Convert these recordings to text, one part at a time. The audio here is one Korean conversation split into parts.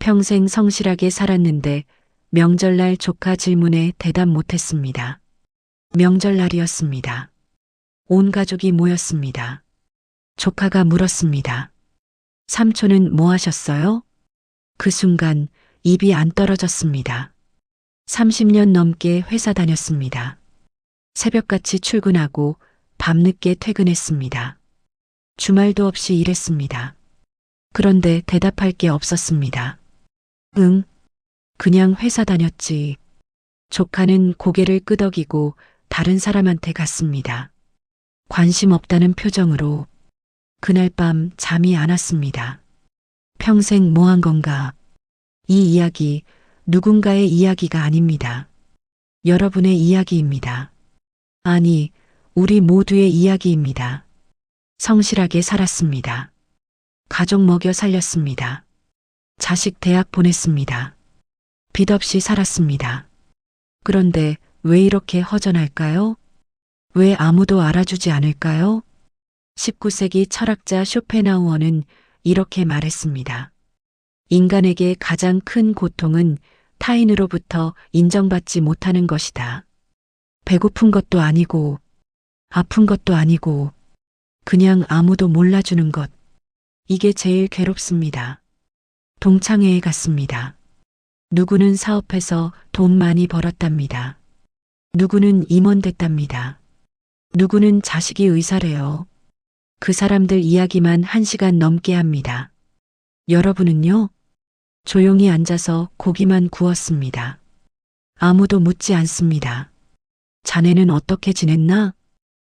평생 성실하게 살았는데 명절날 조카 질문에 대답 못했습니다. 명절날이었습니다. 온 가족이 모였습니다. 조카가 물었습니다. 삼촌은 뭐 하셨어요? 그 순간 입이 안 떨어졌습니다. 30년 넘게 회사 다녔습니다. 새벽같이 출근하고 밤늦게 퇴근했습니다. 주말도 없이 일했습니다. 그런데 대답할 게 없었습니다. 응, 그냥 회사 다녔지. 조카는 고개를 끄덕이고 다른 사람한테 갔습니다. 관심 없다는 표정으로. 그날 밤 잠이 안 왔습니다. 평생 뭐 한 건가? 이 이야기 누군가의 이야기가 아닙니다. 여러분의 이야기입니다. 아니, 우리 모두의 이야기입니다. 성실하게 살았습니다. 가족 먹여 살렸습니다. 자식 대학 보냈습니다. 빚 없이 살았습니다. 그런데 왜 이렇게 허전할까요? 왜 아무도 알아주지 않을까요? 19세기 철학자 쇼펜하우어는 이렇게 말했습니다. 인간에게 가장 큰 고통은 타인으로부터 인정받지 못하는 것이다. 배고픈 것도 아니고, 아픈 것도 아니고, 그냥 아무도 몰라주는 것. 이게 제일 괴롭습니다. 동창회에 갔습니다. 누구는 사업해서 돈 많이 벌었답니다. 누구는 임원 됐답니다. 누구는 자식이 의사래요. 그 사람들 이야기만 1시간 넘게 합니다. 여러분은요? 조용히 앉아서 고기만 구웠습니다. 아무도 묻지 않습니다. 자네는 어떻게 지냈나?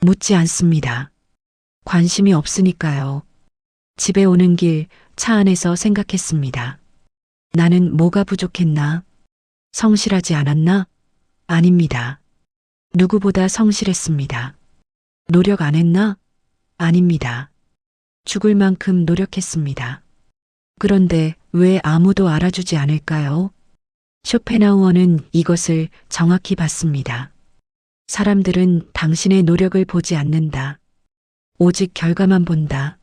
묻지 않습니다. 관심이 없으니까요. 집에 오는 길 차 안에서 생각했습니다. 나는 뭐가 부족했나? 성실하지 않았나? 아닙니다. 누구보다 성실했습니다. 노력 안 했나? 아닙니다. 죽을 만큼 노력했습니다. 그런데 왜 아무도 알아주지 않을까요? 쇼펜하우어는 이것을 정확히 봤습니다. 사람들은 당신의 노력을 보지 않는다. 오직 결과만 본다.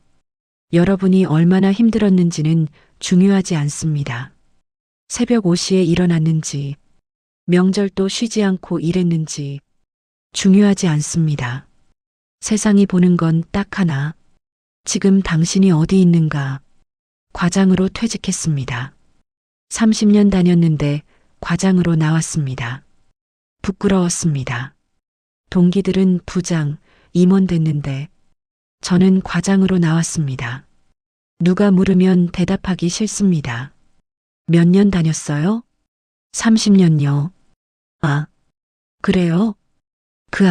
여러분이 얼마나 힘들었는지는 중요하지 않습니다. 새벽 5시에 일어났는지, 명절도 쉬지 않고 일했는지 중요하지 않습니다. 세상이 보는 건 딱 하나. 지금 당신이 어디 있는가? 과장으로 퇴직했습니다. 30년 다녔는데 과장으로 나왔습니다. 부끄러웠습니다. 동기들은 부장, 임원 됐는데 저는 과장으로 나왔습니다. 누가 물으면 대답하기 싫습니다. 몇 년 다녔어요? 30년요. 아, 그래요? 그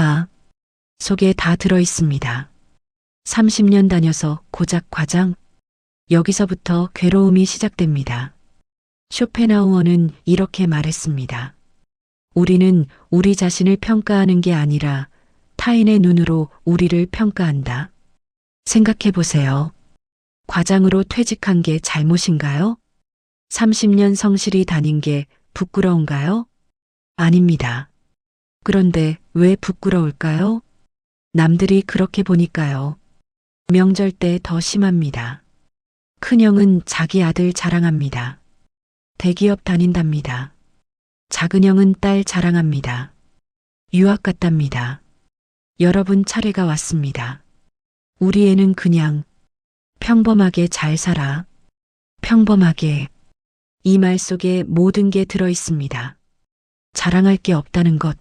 속에 다 들어 있습니다. 30년 다녀서 고작 과장? 여기서부터 괴로움이 시작됩니다. 쇼펜하우어는 이렇게 말했습니다. 우리는 우리 자신을 평가하는 게 아니라 타인의 눈으로 우리를 평가한다. 생각해 보세요. 과장으로 퇴직한 게 잘못인가요? 30년 성실히 다닌 게 부끄러운가요? 아닙니다. 그런데 왜 부끄러울까요? 남들이 그렇게 보니까요. 명절 때 더 심합니다. 큰형은 자기 아들 자랑합니다. 대기업 다닌답니다. 작은 형은 딸 자랑합니다. 유학 갔답니다. 여러분 차례가 왔습니다. 우리 애는 그냥 평범하게 잘 살아. 평범하게. 이 말 속에 모든 게 들어 있습니다. 자랑할 게 없다는 것.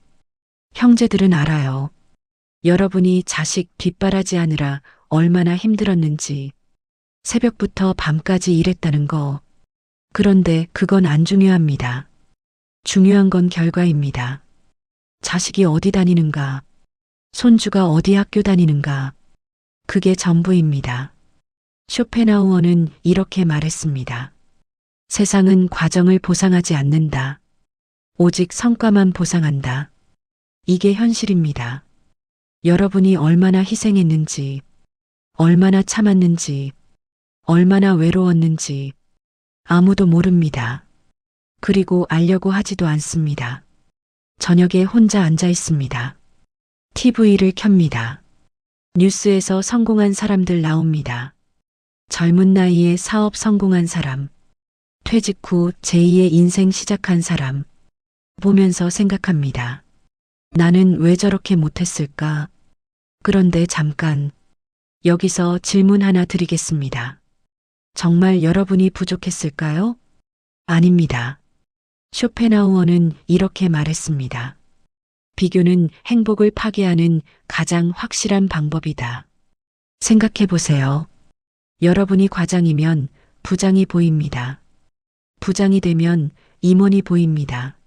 형제들은 알아요. 여러분이 자식 뒷바라지 하느라 얼마나 힘들었는지. 새벽부터 밤까지 일했다는 거. 그런데 그건 안 중요합니다. 중요한 건 결과입니다. 자식이 어디 다니는가. 손주가 어디 학교 다니는가. 그게 전부입니다. 쇼펜하우어는 이렇게 말했습니다. 세상은 과정을 보상하지 않는다. 오직 성과만 보상한다. 이게 현실입니다. 여러분이 얼마나 희생했는지, 얼마나 참았는지, 얼마나 외로웠는지 아무도 모릅니다. 그리고 알려고 하지도 않습니다. 저녁에 혼자 앉아 있습니다. TV를 켭니다. 뉴스에서 성공한 사람들 나옵니다. 젊은 나이에 사업 성공한 사람, 퇴직 후 제2의 인생 시작한 사람 보면서 생각합니다. 나는 왜 저렇게 못했을까? 그런데 잠깐 여기서 질문 하나 드리겠습니다. 정말 여러분이 부족했을까요? 아닙니다. 쇼펜하우어는 이렇게 말했습니다. 비교는 행복을 파괴하는 가장 확실한 방법이다. 생각해 보세요. 여러분이 과장이면 부장이 보입니다. 부장이 되면 임원이 보입니다.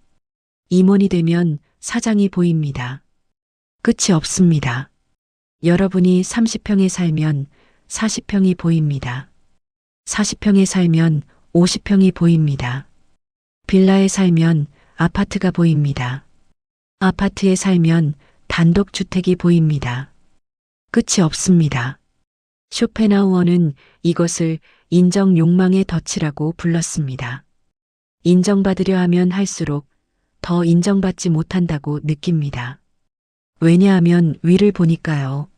임원이 되면 사장이 보입니다. 끝이 없습니다. 여러분이 30평에 살면 40평이 보입니다. 40평에 살면 50평이 보입니다. 빌라에 살면 아파트가 보입니다. 아파트에 살면 단독주택이 보입니다. 끝이 없습니다. 쇼펜하우어는 이것을 인정 욕망의 덫이라고 불렀습니다. 인정받으려 하면 할수록 더 인정받지 못한다고 느낍니다. 왜냐하면 위를 보니까요.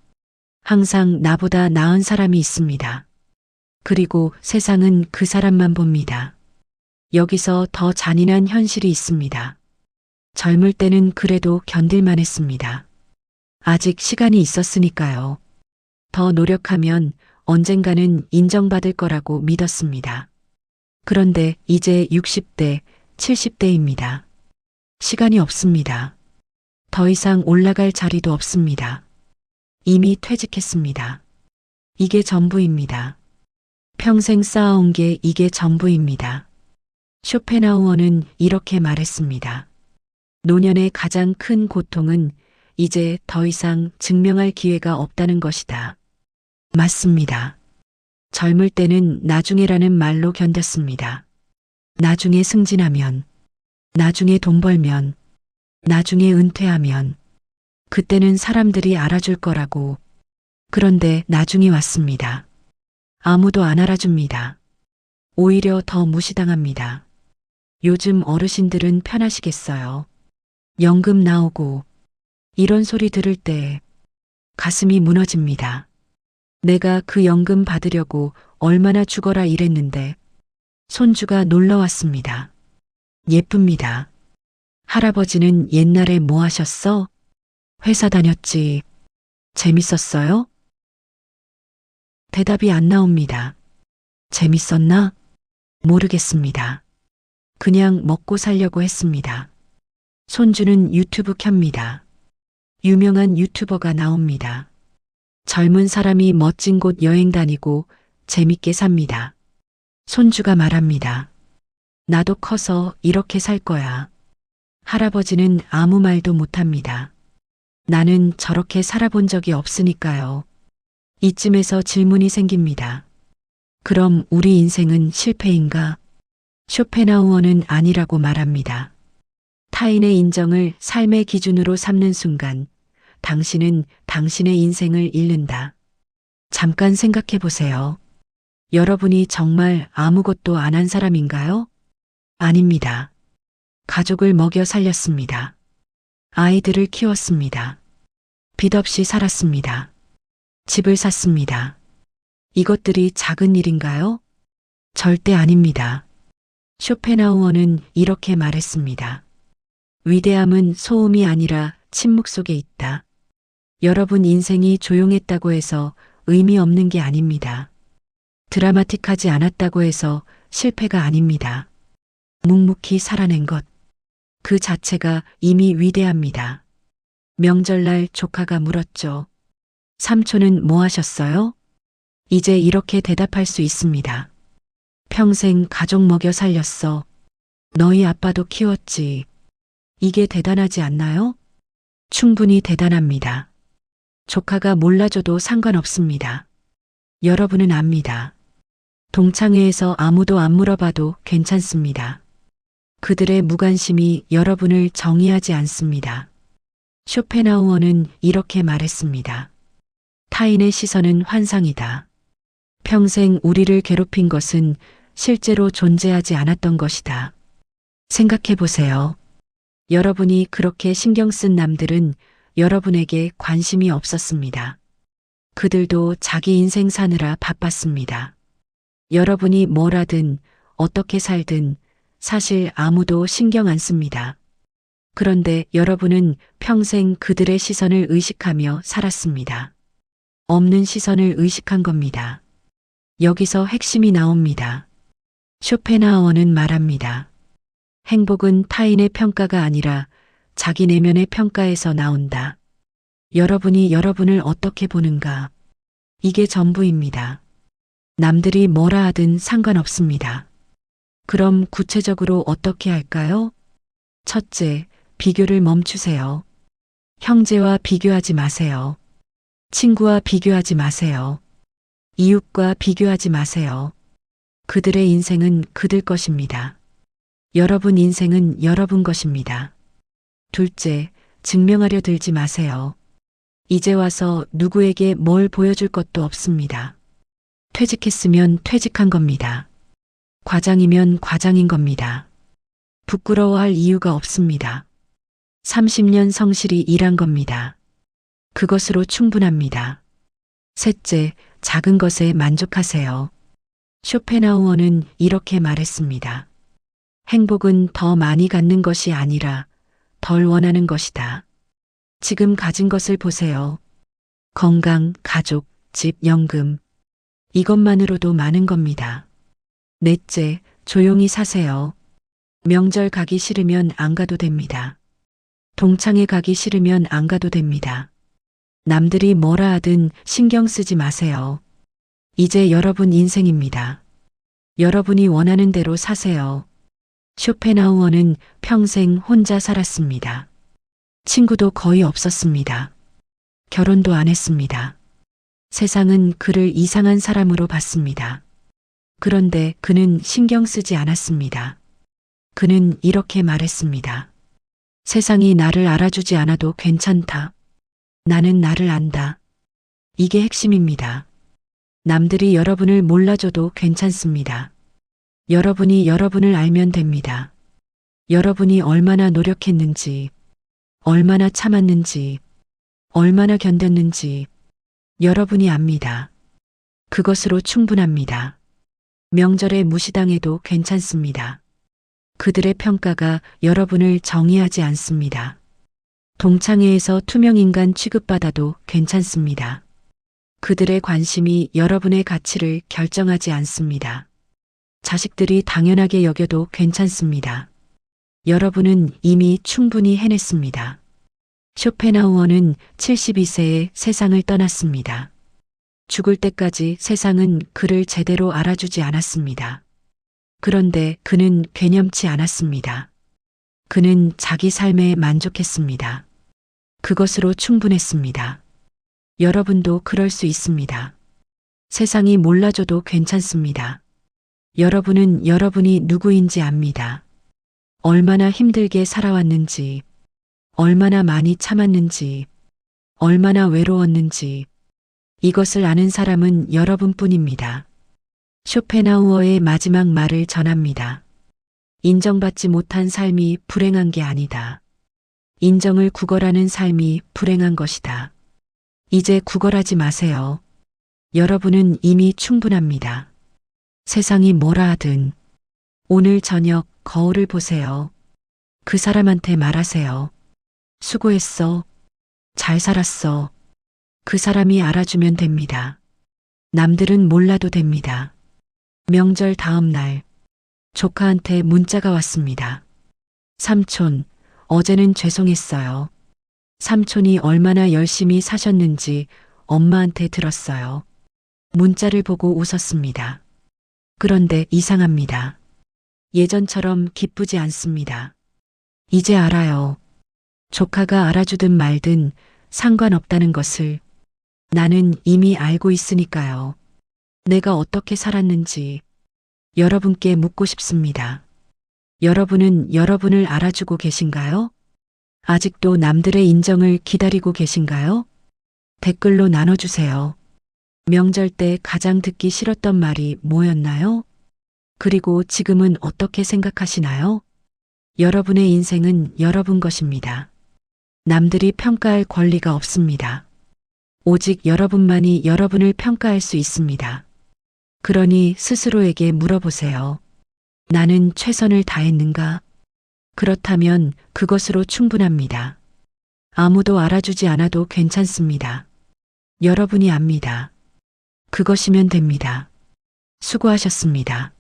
항상 나보다 나은 사람이 있습니다. 그리고 세상은 그 사람만 봅니다. 여기서 더 잔인한 현실이 있습니다. 젊을 때는 그래도 견딜만 했습니다. 아직 시간이 있었으니까요. 더 노력하면 언젠가는 인정받을 거라고 믿었습니다. 그런데 이제 60대, 70대입니다. 시간이 없습니다. 더 이상 올라갈 자리도 없습니다. 이미 퇴직했습니다. 이게 전부입니다. 평생 쌓아온 게 이게 전부입니다. 쇼펜하우어는 이렇게 말했습니다. 노년의 가장 큰 고통은 이제 더 이상 증명할 기회가 없다는 것이다. 맞습니다. 젊을 때는 나중에라는 말로 견뎠습니다. 나중에 승진하면, 나중에 돈 벌면, 나중에 은퇴하면, 그때는 사람들이 알아줄 거라고. 그런데 나중이 왔습니다. 아무도 안 알아줍니다. 오히려 더 무시당합니다. 요즘 어르신들은 편하시겠어요. 연금 나오고 이런 소리 들을 때 가슴이 무너집니다. 내가 그 연금 받으려고 얼마나 죽어라 일했는데 손주가 놀러 왔습니다. 예쁩니다. 할아버지는 옛날에 뭐 하셨어? 회사 다녔지. 재밌었어요? 대답이 안 나옵니다. 재밌었나? 모르겠습니다. 그냥 먹고 살려고 했습니다. 손주는 유튜브 켭니다. 유명한 유튜버가 나옵니다. 젊은 사람이 멋진 곳 여행 다니고 재밌게 삽니다. 손주가 말합니다. 나도 커서 이렇게 살 거야. 할아버지는 아무 말도 못합니다. 나는 저렇게 살아본 적이 없으니까요. 이쯤에서 질문이 생깁니다. 그럼 우리 인생은 실패인가? 쇼펜하우어는 아니라고 말합니다. 타인의 인정을 삶의 기준으로 삼는 순간 당신은 당신의 인생을 잃는다. 잠깐 생각해 보세요. 여러분이 정말 아무것도 안 한 사람인가요? 아닙니다. 가족을 먹여 살렸습니다. 아이들을 키웠습니다. 빚 없이 살았습니다. 집을 샀습니다. 이것들이 작은 일인가요? 절대 아닙니다. 쇼펜하우어는 이렇게 말했습니다. 위대함은 소음이 아니라 침묵 속에 있다. 여러분 인생이 조용했다고 해서 의미 없는 게 아닙니다. 드라마틱하지 않았다고 해서 실패가 아닙니다. 묵묵히 살아낸 것. 그 자체가 이미 위대합니다. 명절날 조카가 물었죠. 삼촌은 뭐 하셨어요? 이제 이렇게 대답할 수 있습니다. 평생 가족 먹여 살렸어. 너희 아빠도 키웠지. 이게 대단하지 않나요? 충분히 대단합니다. 조카가 몰라줘도 상관없습니다. 여러분은 압니다. 동창회에서 아무도 안 물어봐도 괜찮습니다. 그들의 무관심이 여러분을 정의하지 않습니다. 쇼펜하우어는 이렇게 말했습니다. 타인의 시선은 환상이다. 평생 우리를 괴롭힌 것은 실제로 존재하지 않았던 것이다. 생각해 보세요. 여러분이 그렇게 신경 쓴 남들은 여러분에게 관심이 없었습니다. 그들도 자기 인생 사느라 바빴습니다. 여러분이 뭘 하든 어떻게 살든 사실 아무도 신경 안 씁니다. 그런데 여러분은 평생 그들의 시선을 의식하며 살았습니다. 없는 시선을 의식한 겁니다. 여기서 핵심이 나옵니다. 쇼펜하우어는 말합니다. 행복은 타인의 평가가 아니라 자기 내면의 평가에서 나온다. 여러분이 여러분을 어떻게 보는가? 이게 전부입니다. 남들이 뭐라 하든 상관없습니다. 그럼 구체적으로 어떻게 할까요? 첫째, 비교를 멈추세요. 형제와 비교하지 마세요. 친구와 비교하지 마세요. 이웃과 비교하지 마세요. 그들의 인생은 그들 것입니다. 여러분 인생은 여러분 것입니다. 둘째, 증명하려 들지 마세요. 이제 와서 누구에게 뭘 보여줄 것도 없습니다. 퇴직했으면 퇴직한 겁니다. 과장이면 과장인 겁니다. 부끄러워할 이유가 없습니다. 30년 성실히 일한 겁니다. 그것으로 충분합니다. 셋째, 작은 것에 만족하세요. 쇼펜하우어는 이렇게 말했습니다. 행복은 더 많이 갖는 것이 아니라 덜 원하는 것이다. 지금 가진 것을 보세요. 건강, 가족, 집, 연금. 이것만으로도 많은 겁니다. 넷째, 조용히 사세요. 명절 가기 싫으면 안 가도 됩니다. 동창회 가기 싫으면 안 가도 됩니다. 남들이 뭐라 하든 신경 쓰지 마세요. 이제 여러분 인생입니다. 여러분이 원하는 대로 사세요. 쇼펜하우어는 평생 혼자 살았습니다. 친구도 거의 없었습니다. 결혼도 안 했습니다. 세상은 그를 이상한 사람으로 봤습니다. 그런데 그는 신경 쓰지 않았습니다. 그는 이렇게 말했습니다. 세상이 나를 알아주지 않아도 괜찮다. 나는 나를 안다. 이게 핵심입니다. 남들이 여러분을 몰라줘도 괜찮습니다. 여러분이 여러분을 알면 됩니다. 여러분이 얼마나 노력했는지, 얼마나 참았는지, 얼마나 견뎠는지 여러분이 압니다. 그것으로 충분합니다. 명절에 무시당해도 괜찮습니다. 그들의 평가가 여러분을 정의하지 않습니다. 동창회에서 투명인간 취급받아도 괜찮습니다. 그들의 관심이 여러분의 가치를 결정하지 않습니다. 자식들이 당연하게 여겨도 괜찮습니다. 여러분은 이미 충분히 해냈습니다. 쇼펜하우어는 72세에 세상을 떠났습니다. 죽을 때까지 세상은 그를 제대로 알아주지 않았습니다. 그런데 그는 괴념치 않았습니다. 그는 자기 삶에 만족했습니다. 그것으로 충분했습니다. 여러분도 그럴 수 있습니다. 세상이 몰라줘도 괜찮습니다. 여러분은 여러분이 누구인지 압니다. 얼마나 힘들게 살아왔는지, 얼마나 많이 참았는지, 얼마나 외로웠는지, 이것을 아는 사람은 여러분뿐입니다. 쇼펜하우어의 마지막 말을 전합니다. 인정받지 못한 삶이 불행한 게 아니다. 인정을 구걸하는 삶이 불행한 것이다. 이제 구걸하지 마세요. 여러분은 이미 충분합니다. 세상이 뭐라 하든 오늘 저녁 거울을 보세요. 그 사람한테 말하세요. 수고했어. 잘 살았어. 그 사람이 알아주면 됩니다. 남들은 몰라도 됩니다. 명절 다음 날 조카한테 문자가 왔습니다. 삼촌, 어제는 죄송했어요. 삼촌이 얼마나 열심히 사셨는지 엄마한테 들었어요. 문자를 보고 웃었습니다. 그런데 이상합니다. 예전처럼 기쁘지 않습니다. 이제 알아요. 조카가 알아주든 말든 상관없다는 것을 나는 이미 알고 있으니까요. 내가 어떻게 살았는지 여러분께 묻고 싶습니다. 여러분은 여러분을 알아주고 계신가요? 아직도 남들의 인정을 기다리고 계신가요? 댓글로 나눠주세요. 명절 때 가장 듣기 싫었던 말이 뭐였나요? 그리고 지금은 어떻게 생각하시나요? 여러분의 인생은 여러분 것입니다. 남들이 평가할 권리가 없습니다. 오직 여러분만이 여러분을 평가할 수 있습니다. 그러니 스스로에게 물어보세요. 나는 최선을 다했는가? 그렇다면 그것으로 충분합니다. 아무도 알아주지 않아도 괜찮습니다. 여러분이 압니다. 그것이면 됩니다. 수고하셨습니다.